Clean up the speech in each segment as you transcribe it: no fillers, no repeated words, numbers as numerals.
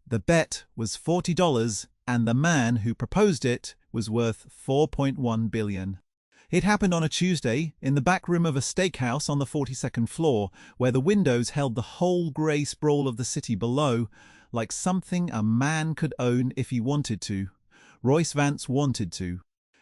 The bet was $40, and the man who proposed it was worth $4.1 billion. It happened on a Tuesday in the back room of a steakhouse on the 42nd floor, where the windows held the whole grey sprawl of the city below, like something a man could own if he wanted to. Royce Vance wanted to.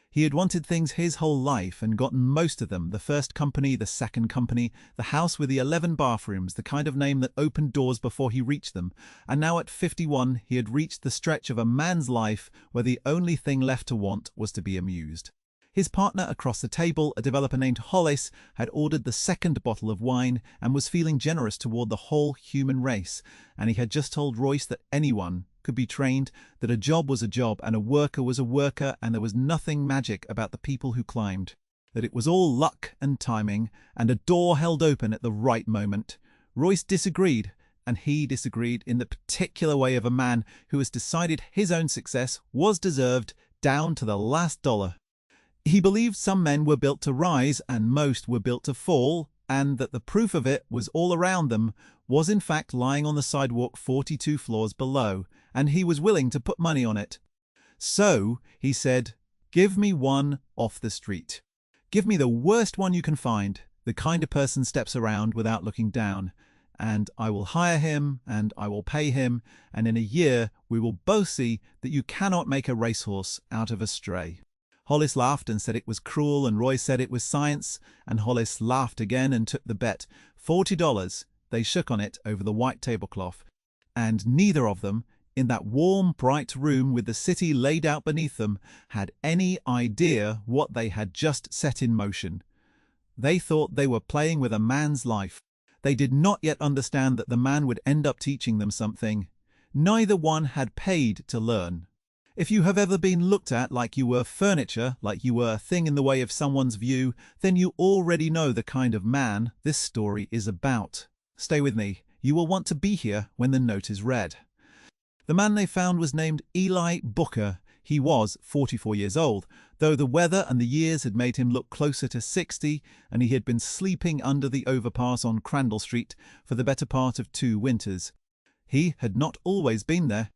He had wanted things his whole life and gotten most of them: the first company, the second company, the house with the 11 bathrooms, the kind of name that opened doors before he reached them. And now at 51, he had reached the stretch of a man's life where the only thing left to want was to be amused. His partner across the table, a developer named Hollis, had ordered the second bottle of wine and was feeling generous toward the whole human race. And he had just told Royce that anyone could be trained, that a job was a job and a worker was a worker, and there was nothing magic about the people who climbed, that it was all luck and timing, and a door held open at the right moment. Royce disagreed, and he disagreed in the particular way of a man who has decided his own success was deserved down to the last dollar. He believed some men were built to rise and most were built to fall, and that the proof of it was all around them, was in fact lying on the sidewalk 42 floors below, and he was willing to put money on it. So, he said, "Give me one off the street. Give me the worst one you can find, the kind of person steps around without looking down, and I will hire him, and I will pay him, and in a year we will both see that you cannot make a racehorse out of a stray." Hollis laughed and said it was cruel, and Roy said it was science, and Hollis laughed again and took the bet. $40. They shook on it over the white tablecloth, and neither of them, in that warm, bright room with the city laid out beneath them, had any idea what they had just set in motion. They thought they were playing with a man's life. They did not yet understand that the man would end up teaching them something. Neither one had paid to learn. If you have ever been looked at like you were furniture, like you were a thing in the way of someone's view, then you already know the kind of man this story is about. Stay with me. You will want to be here when the note is read. The man they found was named Eli Booker. He was 44 years old, though the weather and the years had made him look closer to 60, and he had been sleeping under the overpass on Crandall Street for the better part of 2 winters. He had not always been there.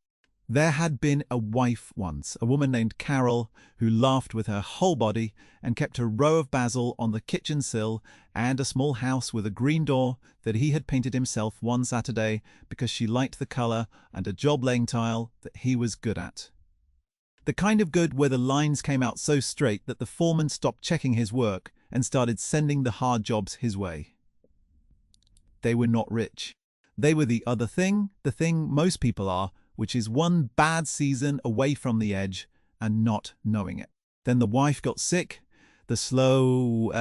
There had been a wife once, a woman named Carol, who laughed with her whole body and kept a row of basil on the kitchen sill, and a small house with a green door that he had painted himself one Saturday because she liked the colour, and a job laying tile that he was good at. The kind of good where the lines came out so straight that the foreman stopped checking his work and started sending the hard jobs his way. They were not rich. They were the other thing, the thing most people are, which is one bad season away from the edge and not knowing it. Then the wife got sick, the slow,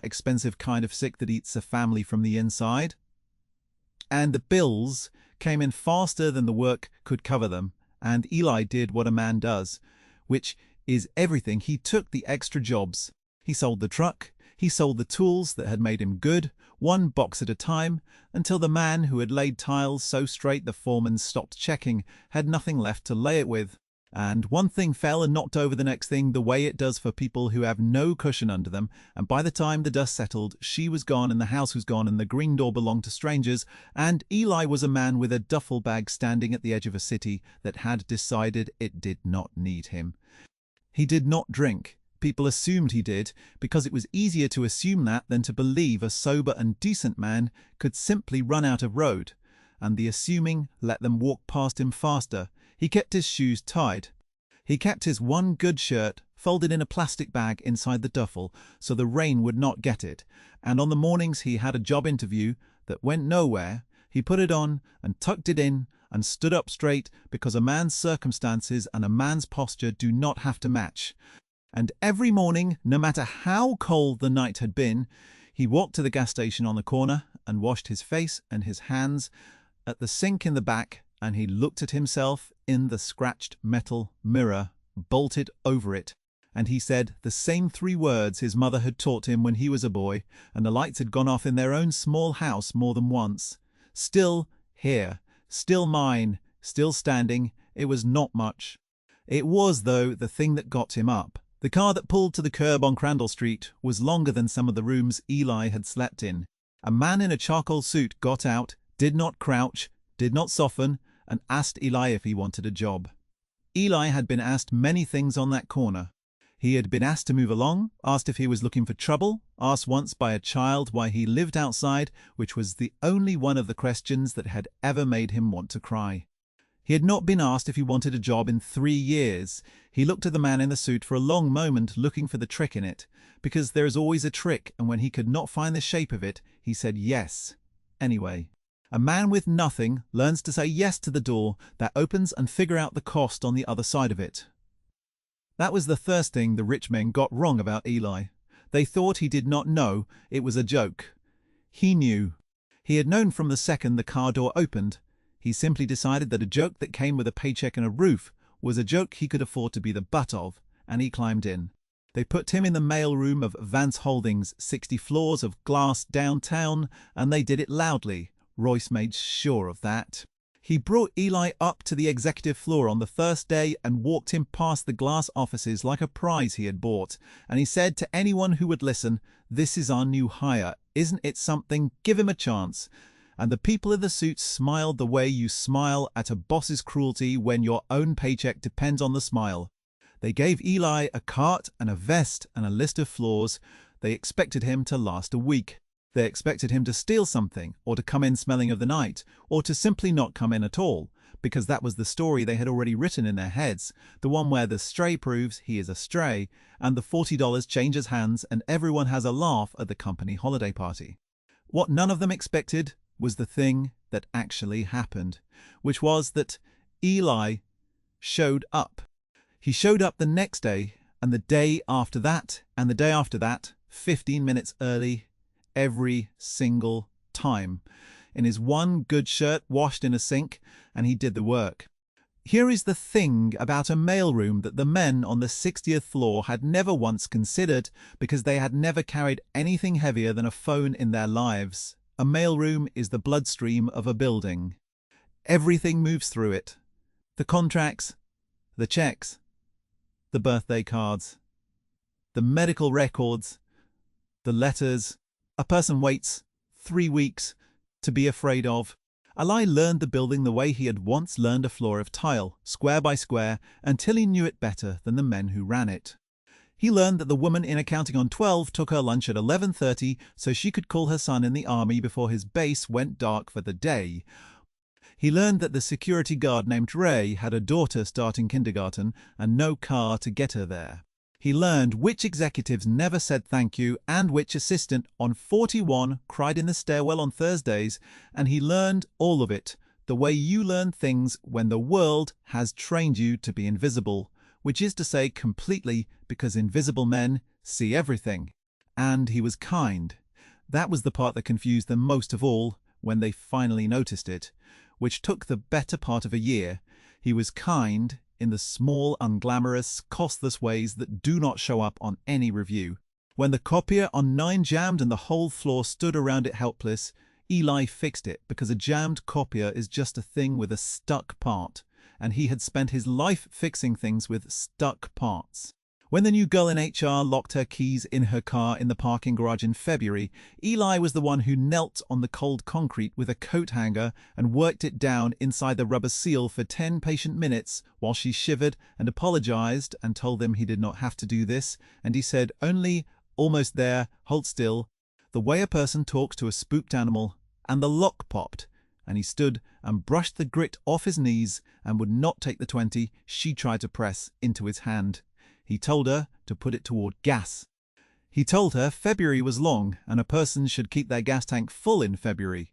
expensive kind of sick that eats a family from the inside. And the bills came in faster than the work could cover them, and Eli did what a man does, which is everything. He took the extra jobs. He sold the truck. He sold the tools that had made him good, one box at a time, until the man who had laid tiles so straight the foreman stopped checking had nothing left to lay it with. And one thing fell and knocked over the next thing, the way it does for people who have no cushion under them, and by the time the dust settled, she was gone and the house was gone and the green door belonged to strangers, and Eli was a man with a duffel bag standing at the edge of a city that had decided it did not need him. He did not drink. People assumed he did, because it was easier to assume that than to believe a sober and decent man could simply run out of road, and the assuming let them walk past him faster. He kept his shoes tied. He kept his one good shirt folded in a plastic bag inside the duffel so the rain would not get it, and on the mornings he had a job interview that went nowhere, he put it on and tucked it in and stood up straight, because a man's circumstances and a man's posture do not have to match. And every morning, no matter how cold the night had been, he walked to the gas station on the corner and washed his face and his hands at the sink in the back, and he looked at himself in the scratched metal mirror bolted over it, and he said the same 3 words his mother had taught him when he was a boy, and the lights had gone off in their own small house more than once. Still here, still mine, still standing. It was not much. It was, though, the thing that got him up. The car that pulled to the curb on Crandall Street was longer than some of the rooms Eli had slept in. A man in a charcoal suit got out, did not crouch, did not soften, and asked Eli if he wanted a job. Eli had been asked many things on that corner. He had been asked to move along, asked if he was looking for trouble, asked once by a child why he lived outside, which was the only one of the questions that had ever made him want to cry. He had not been asked if he wanted a job in 3 years. He looked at the man in the suit for a long moment, looking for the trick in it, because there is always a trick, and when he could not find the shape of it, he said yes. Anyway, a man with nothing learns to say yes to the door that opens and figure out the cost on the other side of it. That was the first thing the rich men got wrong about Eli. They thought he did not know it was a joke. He knew. He had known from the second the car door opened. He simply decided that a joke that came with a paycheck and a roof was a joke he could afford to be the butt of, and he climbed in. They put him in the mailroom of Vance Holdings' 60 floors of glass downtown, and they did it loudly. Royce made sure of that. He brought Eli up to the executive floor on the first day and walked him past the glass offices like a prize he had bought, and he said to anyone who would listen, "This is our new hire. Isn't it something? Give him a chance." And the people in the suits smiled the way you smile at a boss's cruelty when your own paycheck depends on the smile. They gave Eli a cart and a vest and a list of floors. They expected him to last a week. They expected him to steal something, or to come in smelling of the night, or to simply not come in at all, because that was the story they had already written in their heads, the one where the stray proves he is a stray, and the $40 changes hands and everyone has a laugh at the company holiday party. What none of them expected was the thing that actually happened, which was that Eli showed up. He showed up the next day, and the day after that, and the day after that, 15 minutes early, every single time, in his one good shirt washed in a sink, and he did the work. Here is the thing about a mailroom that the men on the 60th floor had never once considered, because they had never carried anything heavier than a phone in their lives. A mailroom is the bloodstream of a building. Everything moves through it. The contracts, the checks, the birthday cards, the medical records, the letters. A person waits 3 weeks to be afraid of. Eli learned the building the way he had once learned a floor of tile, square by square, until he knew it better than the men who ran it. He learned that the woman in Accounting on 12 took her lunch at 11:30 so she could call her son in the army before his base went dark for the day. He learned that the security guard named Ray had a daughter starting kindergarten and no car to get her there. He learned which executives never said thank you and which assistant on 41 cried in the stairwell on Thursdays, and he learned all of it, the way you learn things when the world has trained you to be invisible, which is to say completely, because invisible men see everything. And he was kind. That was the part that confused them most of all when they finally noticed it, which took the better part of a year. He was kind in the small, unglamorous, costless ways that do not show up on any review. When the copier on 9 jammed and the whole floor stood around it helpless, Eli fixed it, because a jammed copier is just a thing with a stuck part, and he had spent his life fixing things with stuck parts. When the new girl in HR locked her keys in her car in the parking garage in February, Eli was the one who knelt on the cold concrete with a coat hanger and worked it down inside the rubber seal for 10 patient minutes while she shivered and apologized and told him he did not have to do this, and he said only, "Almost there, hold still," the way a person talks to a spooked animal, and the lock popped, and he stood and brushed the grit off his knees and would not take the 20 she tried to press into his hand. He told her to put it toward gas. He told her February was long and a person should keep their gas tank full in February.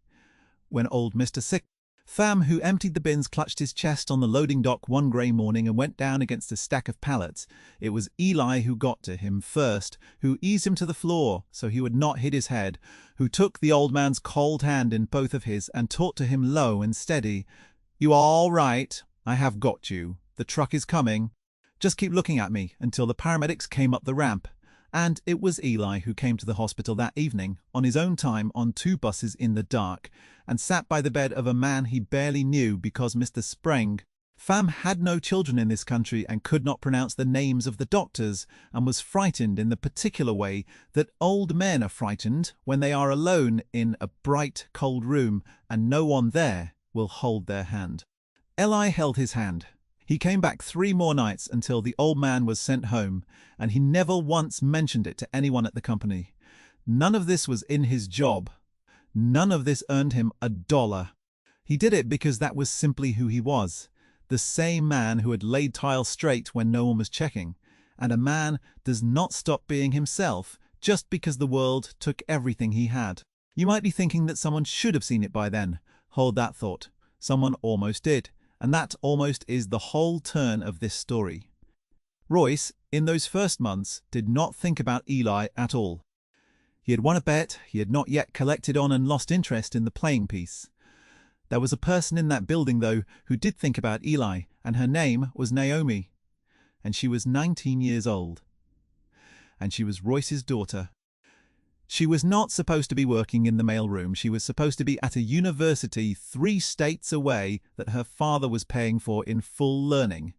When old Mr. Sick Fam, who emptied the bins, clutched his chest on the loading dock one grey morning and went down against a stack of pallets, it was Eli who got to him first, who eased him to the floor so he would not hit his head, who took the old man's cold hand in both of his and talked to him low and steady. "You are all right. I have got you. The truck is coming. Just keep looking at me," until the paramedics came up the ramp. And it was Eli who came to the hospital that evening, on his own time, on 2 buses in the dark, and sat by the bed of a man he barely knew because Mr. Spreng Fam had no children in this country and could not pronounce the names of the doctors, and was frightened in the particular way that old men are frightened when they are alone in a bright, cold room and no one there will hold their hand. Eli held his hand. He came back 3 more nights until the old man was sent home, and he never once mentioned it to anyone at the company. None of this was in his job. None of this earned him $1. He did it because that was simply who he was. The same man who had laid tile straight when no one was checking. And a man does not stop being himself just because the world took everything he had. You might be thinking that someone should have seen it by then. Hold that thought. Someone almost did. And that almost is the whole turn of this story. Royce, in those first months, did not think about Eli at all. He had won a bet he had not yet collected on and lost interest in the playing piece. There was a person in that building, though, who did think about Eli, and her name was Naomi. And she was 19 years old. And she was Royce's daughter. She was not supposed to be working in the mailroom. She was supposed to be at a university 3 states away that her father was paying for in full learning.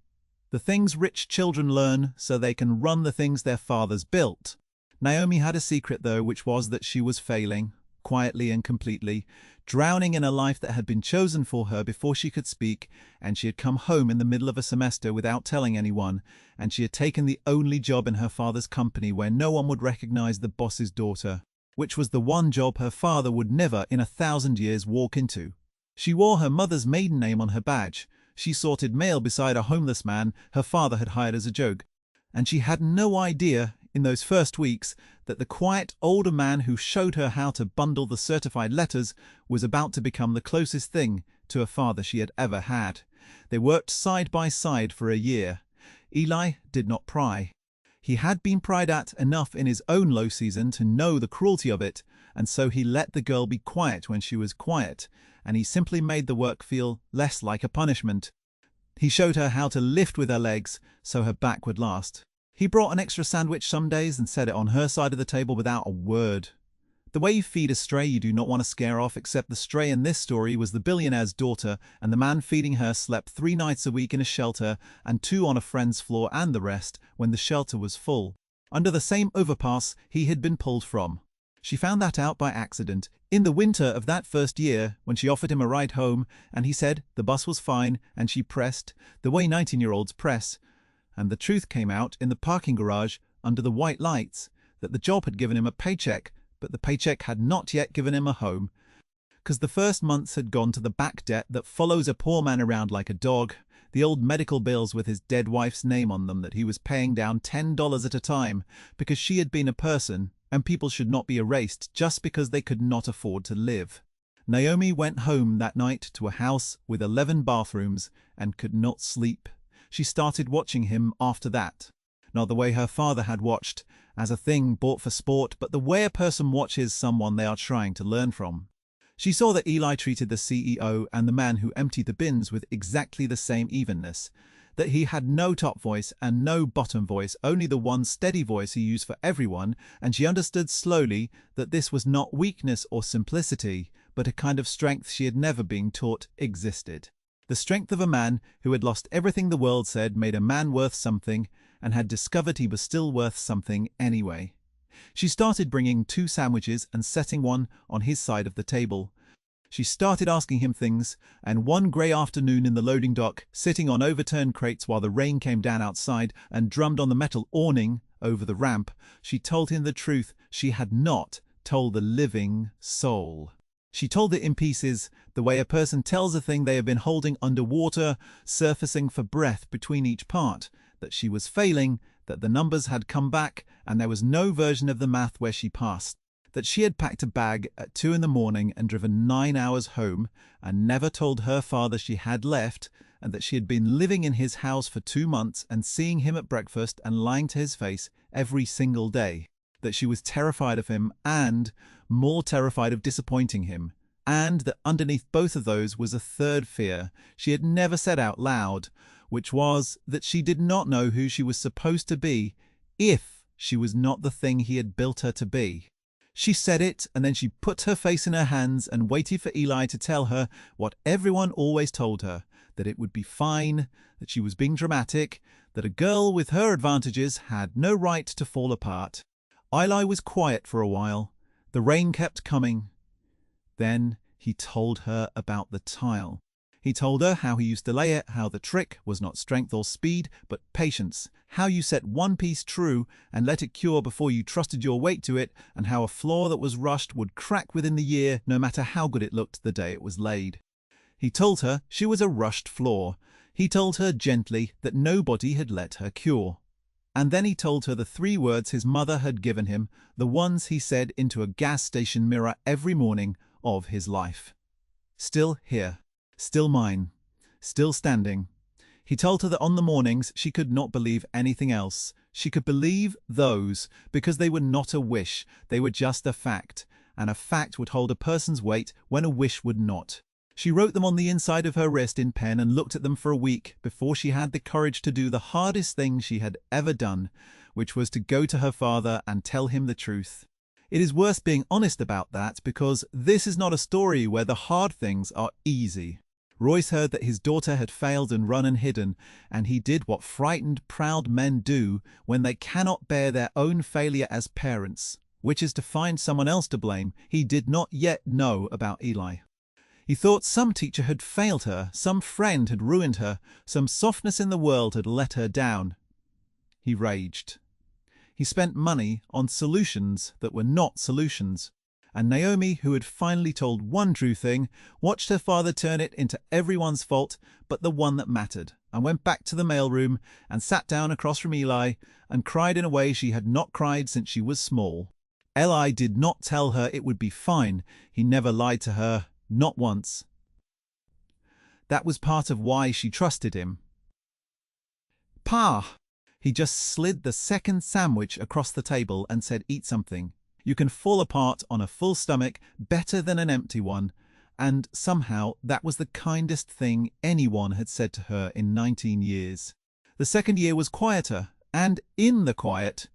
The things rich children learn so they can run the things their fathers built. Naomi had a secret, though, which was that she was failing, quietly and completely, drowning in a life that had been chosen for her before she could speak, and she had come home in the middle of a semester without telling anyone, and she had taken the only job in her father's company where no one would recognize the boss's daughter, which was the one job her father would never in 1,000 years walk into. She wore her mother's maiden name on her badge. She sorted mail beside a homeless man her father had hired as a joke, and she had no idea in those first weeks that the quiet older man who showed her how to bundle the certified letters was about to become the closest thing to a father she had ever had. They worked side by side for a year. Eli did not pry. He had been pried at enough in his own low season to know the cruelty of it, and so he let the girl be quiet when she was quiet, and he simply made the work feel less like a punishment. He showed her how to lift with her legs so her back would last. He brought an extra sandwich some days and set it on her side of the table without a word. The way you feed a stray you do not want to scare off, except the stray in this story was the billionaire's daughter, and the man feeding her slept 3 nights a week in a shelter and 2 on a friend's floor, and the rest when the shelter was full, under the same overpass he had been pulled from. She found that out by accident in the winter of that first year when she offered him a ride home, and he said the bus was fine, and she pressed, the way 19-year-olds press, and the truth came out in the parking garage under the white lights that the job had given him a paycheck, but the paycheck had not yet given him a home, because the first months had gone to the back debt that follows a poor man around like a dog, the old medical bills with his dead wife's name on them that he was paying down $10 at a time because she had been a person, and people should not be erased just because they could not afford to live. Naomi went home that night to a house with 11 bathrooms and could not sleep. She started watching him after that. Not the way her father had watched, as a thing bought for sport, but the way a person watches someone they are trying to learn from. She saw that Eli treated the CEO and the man who emptied the bins with exactly the same evenness, that he had no top voice and no bottom voice, only the one steady voice he used for everyone, and she understood slowly that this was not weakness or simplicity, but a kind of strength she had never been taught existed. The strength of a man who had lost everything the world said made a man worth something, and had discovered he was still worth something anyway. She started bringing 2 sandwiches and setting one on his side of the table. She started asking him things, and one grey afternoon in the loading dock, sitting on overturned crates while the rain came down outside and drummed on the metal awning over the ramp, she told him the truth she had not told the living soul. She told it in pieces, the way a person tells a thing they have been holding underwater, surfacing for breath between each part, that she was failing, that the numbers had come back, and there was no version of the math where she passed, that she had packed a bag at 2 in the morning and driven 9 hours home, and never told her father she had left, and that she had been living in his house for 2 months and seeing him at breakfast and lying to his face every single day, that she was terrified of him and more terrified of disappointing him, and that underneath both of those was a third fear she had never said out loud, which was that she did not know who she was supposed to be if she was not the thing he had built her to be. She said it, and then she put her face in her hands and waited for Eli to tell her what everyone always told her, that it would be fine, that she was being dramatic, that a girl with her advantages had no right to fall apart. Eli was quiet for a while. The rain kept coming. Then he told her about the tile. He told her how he used to lay it, how the trick was not strength or speed, but patience, how you set one piece true and let it cure before you trusted your weight to it, and how a floor that was rushed would crack within the year no matter how good it looked the day it was laid. He told her she was a rushed floor. He told her gently that nobody had let her cure. And then he told her the 3 words his mother had given him, the ones he said into a gas station mirror every morning of his life. Still here, still mine, still standing. He told her that on the mornings she could not believe anything else. She could believe those because they were not a wish, they were just a fact, and a fact would hold a person's weight when a wish would not. She wrote them on the inside of her wrist in pen and looked at them for a week before she had the courage to do the hardest thing she had ever done, which was to go to her father and tell him the truth. It is worth being honest about that because this is not a story where the hard things are easy. Royce heard that his daughter had failed and run and hidden, and he did what frightened, proud men do when they cannot bear their own failure as parents, which is to find someone else to blame. He did not yet know about Eli. He thought some teacher had failed her, some friend had ruined her, some softness in the world had let her down. He raged. He spent money on solutions that were not solutions. And Naomi, who had finally told one true thing, watched her father turn it into everyone's fault but the one that mattered, and went back to the mailroom and sat down across from Eli and cried in a way she had not cried since she was small. Eli did not tell her it would be fine. He never lied to her. Not once. That was part of why she trusted him. Pa! He just slid the second sandwich across the table and said, "Eat something. You can fall apart on a full stomach better than an empty one." And somehow that was the kindest thing anyone had said to her in 19 years. The second year was quieter, and in the quiet,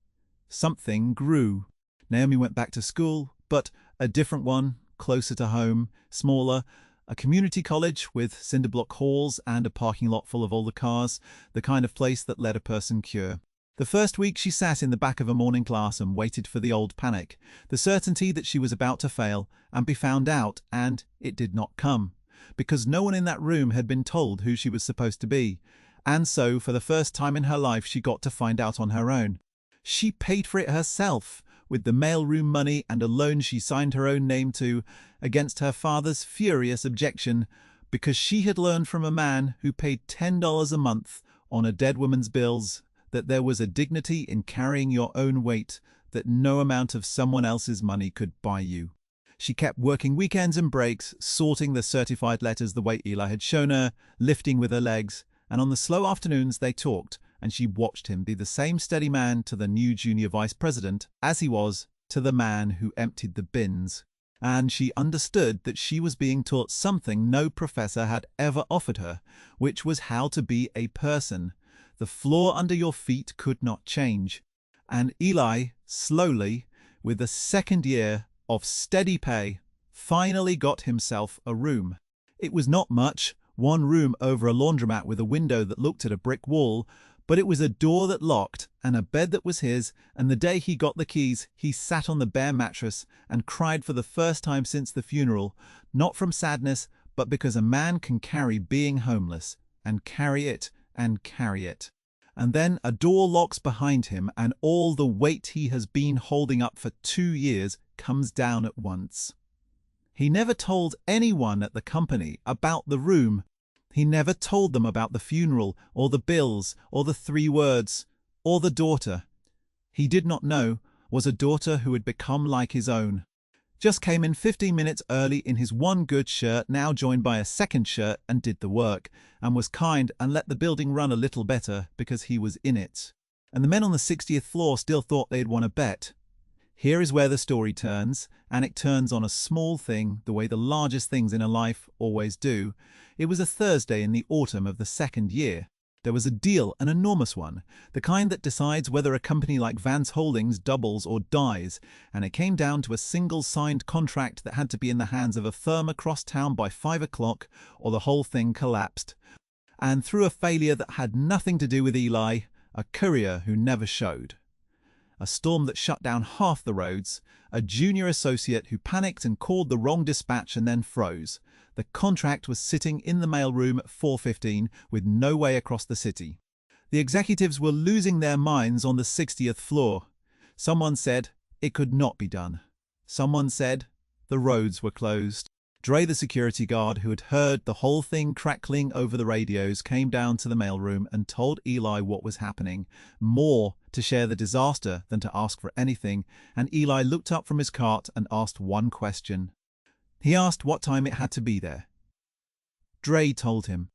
something grew. Naomi went back to school, but a different one, closer to home, smaller, a community college with cinder block halls and a parking lot full of older cars, the kind of place that let a person cure. The first week she sat in the back of a morning class and waited for the old panic, the certainty that she was about to fail and be found out, and it did not come, because no one in that room had been told who she was supposed to be, and so for the first time in her life she got to find out on her own. She paid for it herself, with the mailroom money and a loan she signed her own name to, against her father's furious objection, because she had learned from a man who paid $10 a month on a dead woman's bills that there was a dignity in carrying your own weight that no amount of someone else's money could buy you. She kept working weekends and breaks, sorting the certified letters the way Eli had shown her, lifting with her legs, and on the slow afternoons they talked, and she watched him be the same steady man to the new junior vice president as he was to the man who emptied the bins. And she understood that she was being taught something no professor had ever offered her, which was how to be a person. The floor under your feet could not change. And Eli, slowly, with the second year of steady pay, finally got himself a room. It was not much, one room over a laundromat with a window that looked at a brick wall, but it was a door that locked and a bed that was his, and the day he got the keys, he sat on the bare mattress and cried for the first time since the funeral, not from sadness, but because a man can carry being homeless, and carry it, and carry it. And then a door locks behind him, and all the weight he has been holding up for 2 years comes down at once. He never told anyone at the company about the room. He never told them about the funeral, or the bills, or the 3 words, or the daughter he did not know was a daughter who had become like his own. Just came in 15 minutes early in his one good shirt, now joined by a second shirt, and did the work, and was kind and let the building run a little better because he was in it. And the men on the 60th floor still thought they'd won a bet. Here is where the story turns, and it turns on a small thing the way the largest things in a life always do. It was a Thursday in the autumn of the second year. There was a deal, an enormous one, the kind that decides whether a company like Vance Holdings doubles or dies, and it came down to a single signed contract that had to be in the hands of a firm across town by 5 o'clock, or the whole thing collapsed. And through a failure that had nothing to do with Eli, a courier who never showed. A storm that shut down half the roads, a junior associate who panicked and called the wrong dispatch and then froze. The contract was sitting in the mailroom at 4:15 with no way across the city. The executives were losing their minds on the 60th floor. Someone said it could not be done. Someone said the roads were closed. Dre, the security guard who had heard the whole thing crackling over the radios, came down to the mailroom and told Eli what was happening, more to share the disaster than to ask for anything, and Eli looked up from his cart and asked one question. He asked what time it had to be there. Dre told him.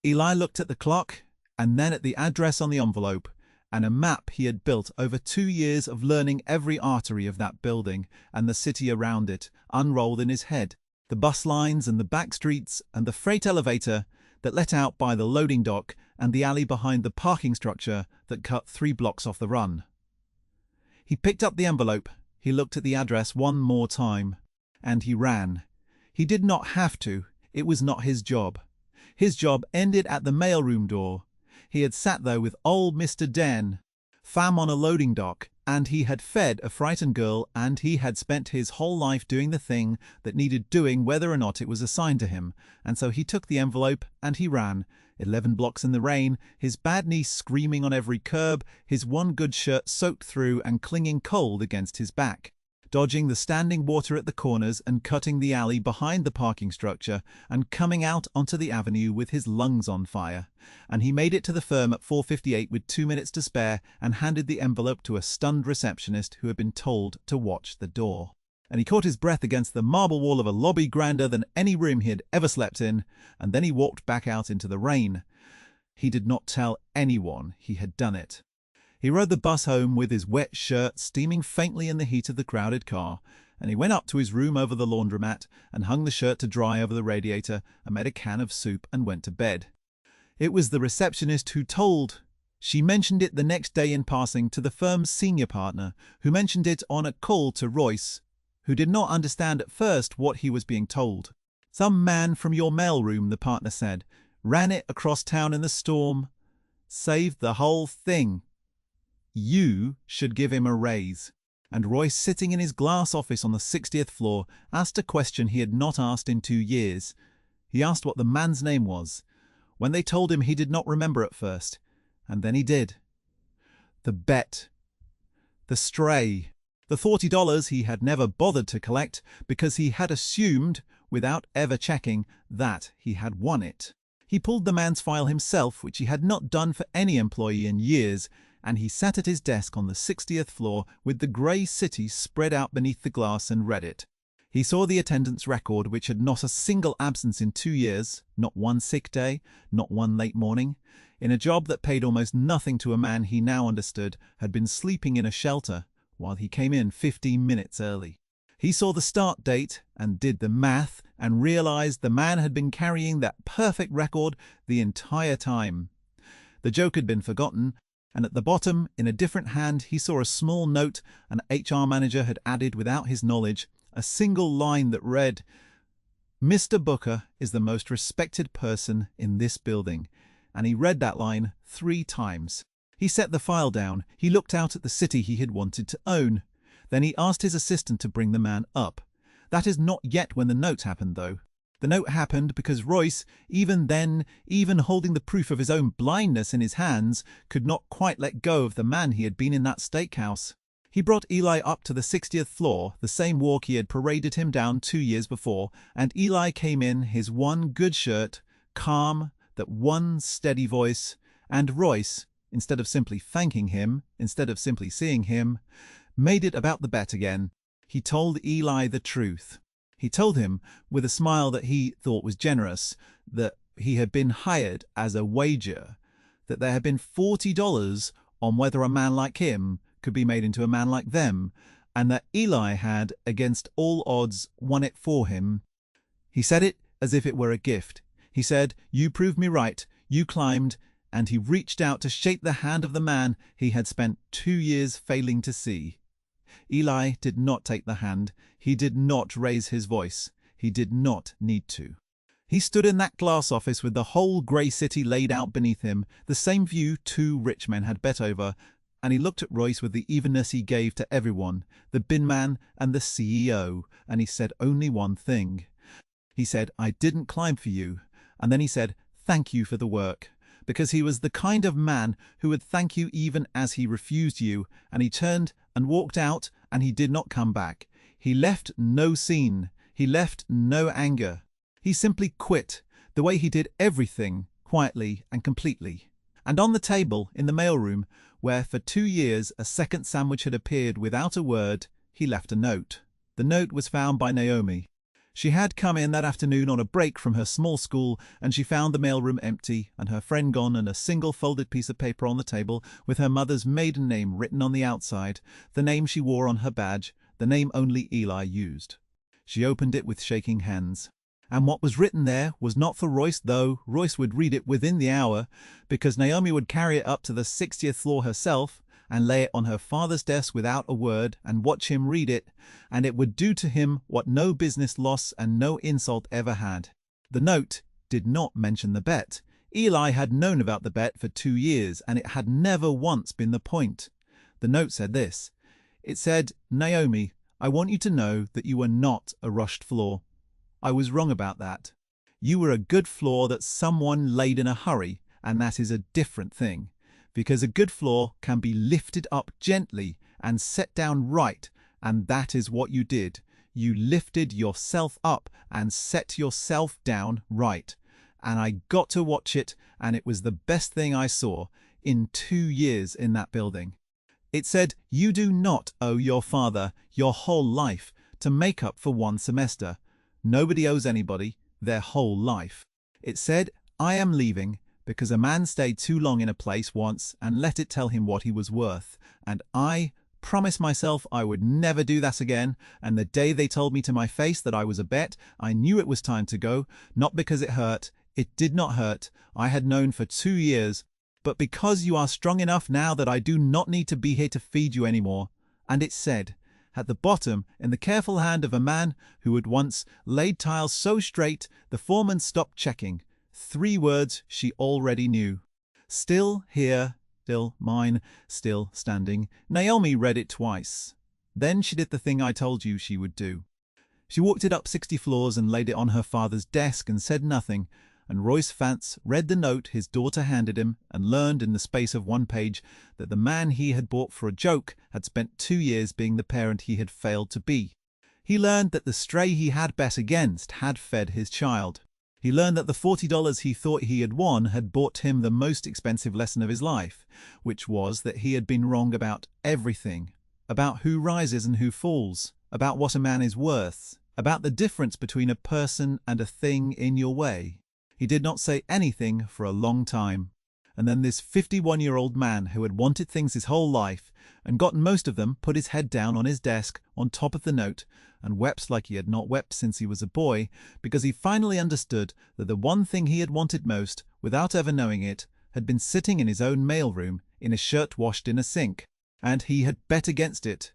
Eli looked at the clock and then at the address on the envelope and a map he had built over 2 years of learning every artery of that building and the city around it unrolled in his head. The bus lines and the back streets and the freight elevator that let out by the loading dock and the alley behind the parking structure that cut 3 blocks off the run. He picked up the envelope, he looked at the address one more time, and he ran. He did not have to. It was not his job. His job ended at the mailroom door. He had sat there with old Mr. Den, fam on a loading dock, and he had fed a frightened girl, and he had spent his whole life doing the thing that needed doing whether or not it was assigned to him. And so he took the envelope and he ran, 11 blocks in the rain, his bad knee screaming on every curb, his one good shirt soaked through and clinging cold against his back, dodging the standing water at the corners and cutting the alley behind the parking structure and coming out onto the avenue with his lungs on fire. And he made it to the firm at 4:58 with 2 minutes to spare and handed the envelope to a stunned receptionist who had been told to watch the door. And he caught his breath against the marble wall of a lobby grander than any room he had ever slept in, and then he walked back out into the rain. He did not tell anyone he had done it. He rode the bus home with his wet shirt steaming faintly in the heat of the crowded car, and he went up to his room over the laundromat and hung the shirt to dry over the radiator and made a can of soup and went to bed. It was the receptionist who told. She mentioned it the next day in passing to the firm's senior partner, who mentioned it on a call to Royce, who did not understand at first what he was being told. Some man from your mailroom, the partner said, ran it across town in the storm, saved the whole thing. You should give him a raise. And Royce, sitting in his glass office on the 60th floor, asked a question he had not asked in 2 years. He asked what the man's name was. When they told him, he did not remember at first, and then he did. The bet. The stray. The $40 he had never bothered to collect because he had assumed, without ever checking, that he had won it. He pulled the man's file himself, which he had not done for any employee in years, and he sat at his desk on the 60th floor with the grey city spread out beneath the glass and read it. He saw the attendance record, which had not a single absence in 2 years, not one sick day, not one late morning. In a job that paid almost nothing to a man he now understood had been sleeping in a shelter while he came in 15 minutes early. He saw the start date and did the math and realized the man had been carrying that perfect record the entire time. The joke had been forgotten, and at the bottom, in a different hand, he saw a small note an HR manager had added without his knowledge, a single line that read, "Mr. Booker is the most respected person in this building," and he read that line 3 times. He set the file down. He looked out at the city he had wanted to own. Then he asked his assistant to bring the man up. That is not yet when the note happened, though. The note happened because Royce, even then, even holding the proof of his own blindness in his hands, could not quite let go of the man he had been in that steakhouse. He brought Eli up to the 60th floor, the same walk he had paraded him down 2 years before, and Eli came in, his one good shirt, calm, that one steady voice, and Royce, instead of simply thanking him, instead of simply seeing him, made it about the bet again. He told Eli the truth. He told him, with a smile that he thought was generous, that he had been hired as a wager, that there had been $40 on whether a man like him could be made into a man like them, and that Eli had, against all odds, won it for him. He said it as if it were a gift. He said, "You proved me right, you climbed," and he reached out to shake the hand of the man he had spent 2 years failing to see. Eli did not take the hand. He did not raise his voice. He did not need to. He stood in that glass office with the whole grey city laid out beneath him, the same view 2 rich men had bet over, and he looked at Royce with the evenness he gave to everyone, the bin man and the CEO, and he said only one thing. He said, "I didn't climb for you." And then he said, "Thank you for the work." Because he was the kind of man who would thank you even as he refused you, and he turned and walked out, and he did not come back. He left no scene. He left no anger. He simply quit, the way he did everything, quietly and completely. And on the table in the mailroom, where for 2 years a second sandwich had appeared without a word, he left a note. The note was found by Naomi. She had come in that afternoon on a break from her small school, and she found the mailroom empty and her friend gone, and a single folded piece of paper on the table with her mother's maiden name written on the outside, the name she wore on her badge, the name only Eli used. She opened it with shaking hands. And what was written there was not for Royce, though Royce would read it within the hour, because Naomi would carry it up to the 60th floor herself and lay it on her father's desk without a word and watch him read it, and it would do to him what no business loss and no insult ever had. The note did not mention the bet. Eli had known about the bet for 2 years, and it had never once been the point. The note said this. It said, "Naomi, I want you to know that you were not a rushed floor. I was wrong about that. You were a good floor that someone laid in a hurry, and that is a different thing. Because a good floor can be lifted up gently and set down right, and that is what you did. You lifted yourself up and set yourself down right. And I got to watch it, and it was the best thing I saw in 2 years in that building." It said, "You do not owe your father your whole life to make up for 1 semester. Nobody owes anybody their whole life." It said, "I am leaving because a man stayed too long in a place once and let it tell him what he was worth. And I promised myself I would never do that again. And the day they told me to my face that I was a bet, I knew it was time to go, not because it hurt. It did not hurt. I had known for 2 years. But because you are strong enough now that I do not need to be here to feed you anymore." And it said, at the bottom, in the careful hand of a man who had once laid tiles so straight the foreman stopped checking, 3 words she already knew. "Still here, still mine, still standing." Naomi read it twice. Then she did the thing I told you she would do. She walked it up 60 floors and laid it on her father's desk and said nothing, and Royce Vance read the note his daughter handed him and learned in the space of 1 page that the man he had bought for a joke had spent 2 years being the parent he had failed to be. He learned that the stray he had bet against had fed his child. He learned that the $40 he thought he had won had bought him the most expensive lesson of his life, which was that he had been wrong about everything, about who rises and who falls, about what a man is worth, about the difference between a person and a thing in your way. He did not say anything for a long time. And then this 51-year-old man who had wanted things his whole life and gotten most of them put his head down on his desk on top of the note and wept like he had not wept since he was a boy, because he finally understood that the one thing he had wanted most, without ever knowing it, had been sitting in his own mailroom in a shirt washed in a sink, and he had bet against it.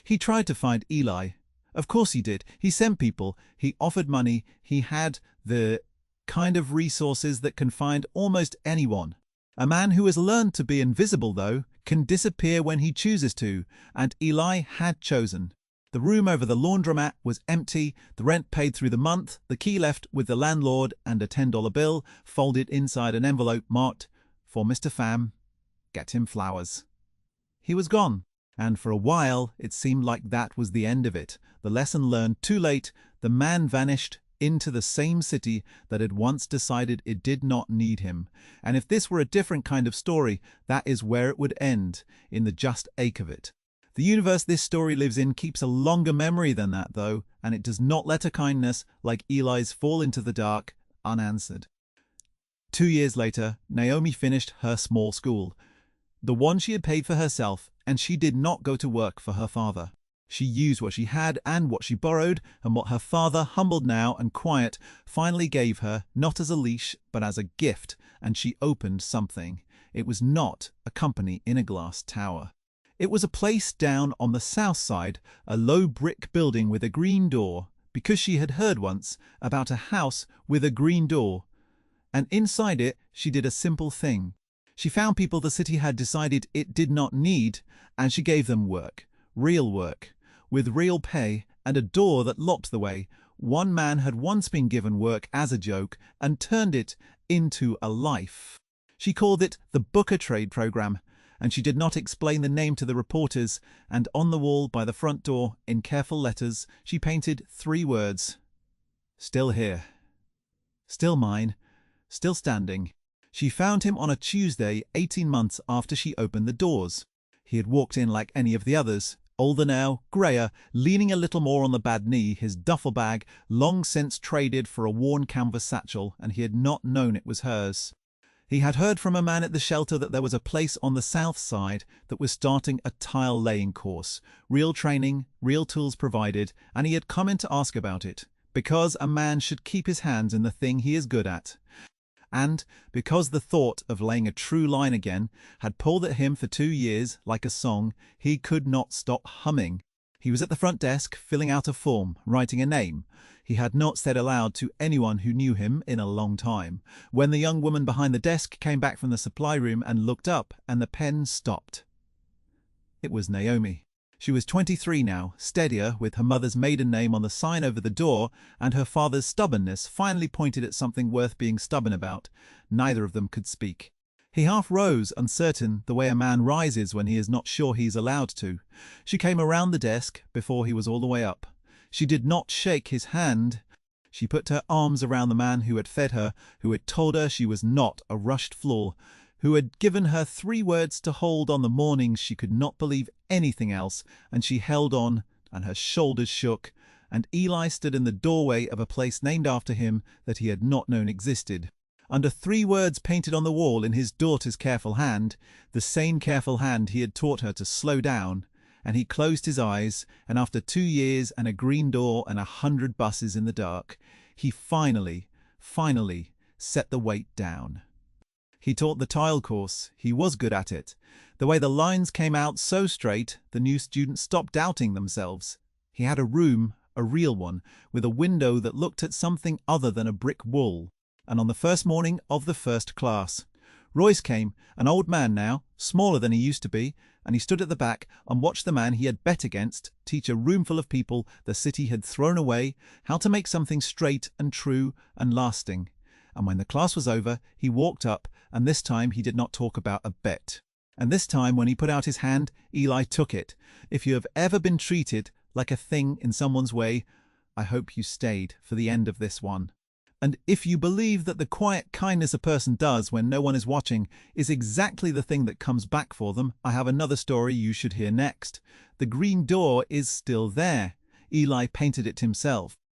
He tried to find Eli. Of course he did. He sent people. He offered money. He had the kind of resources that can find almost anyone. A man who has learned to be invisible, though, can disappear when he chooses to, and Eli had chosen. The room over the laundromat was empty, the rent paid through the month, the key left with the landlord, and a $10 bill folded inside an envelope marked, "For Mr. Pham, get him flowers." He was gone, and for a while it seemed like that was the end of it. The lesson learned too late, the man vanished into the same city that had once decided it did not need him. And if this were a different kind of story, that is where it would end, in the just ache of it. The universe this story lives in keeps a longer memory than that, though, and it does not let a kindness like Eli's fall into the dark unanswered. 2 years later, Naomi finished her small school, the one she had paid for herself, and she did not go to work for her father. She used what she had and what she borrowed, and what her father, humbled now and quiet, finally gave her, not as a leash, but as a gift, and she opened something. It was not a company in a glass tower. It was a place down on the south side, a low brick building with a green door, because she had heard once about a house with a green door. And inside it, she did a simple thing. She found people the city had decided it did not need, and she gave them work, real work, with real pay, and a door that locked the way, One man had once been given work as a joke and turned it into a life. She called it the Booker Trade Program, and she did not explain the name to the reporters, and on the wall by the front door, in careful letters, she painted 3 words. Still here. Still mine. Still standing. She found him on a Tuesday 18 months after she opened the doors. He had walked in like any of the others, older now, greyer, leaning a little more on the bad knee, his duffel bag long since traded for a worn canvas satchel, and he had not known it was hers. He had heard from a man at the shelter that there was a place on the south side that was starting a tile laying course, real training, real tools provided, and he had come in to ask about it, because a man should keep his hands in the thing he is good at. And because the thought of laying a true line again had pulled at him for 2 years like a song, he could not stop humming. He was at the front desk, filling out a form, writing a name. He had not said aloud to anyone who knew him in a long time, when the young woman behind the desk came back from the supply room and looked up, and the pen stopped. It was Naomi. She was 23 now, steadier, with her mother's maiden name on the sign over the door, and her father's stubbornness finally pointed at something worth being stubborn about. Neither of them could speak. He half rose, uncertain, the way a man rises when he is not sure he is allowed to. She came around the desk before he was all the way up. She did not shake his hand. She put her arms around the man who had fed her, who had told her she was not a rushed floor, who had given her 3 words to hold on the mornings she could not believe anything else, and she held on, and her shoulders shook, and Eli stood in the doorway of a place named after him that he had not known existed. Under 3 words painted on the wall in his daughter's careful hand, the same careful hand he had taught her to slow down, and he closed his eyes, and after 2 years and a green door and 100 buses in the dark, he finally set the weight down. He taught the tile course. He was good at it. The way the lines came out so straight, the new students stopped doubting themselves. He had a room, a real one, with a window that looked at something other than a brick wall. And on the first morning of the first class, Royce came, an old man now, smaller than he used to be, and he stood at the back and watched the man he had bet against teach a roomful of people the city had thrown away how to make something straight and true and lasting. And when the class was over, he walked up, and this time he did not talk about a bet. And this time, when he put out his hand, Eli took it. If you have ever been treated like a thing in someone's way, I hope you stayed for the end of this one. And if you believe that the quiet kindness a person does when no one is watching is exactly the thing that comes back for them, I have another story you should hear next. The green door is still there. Eli painted it himself.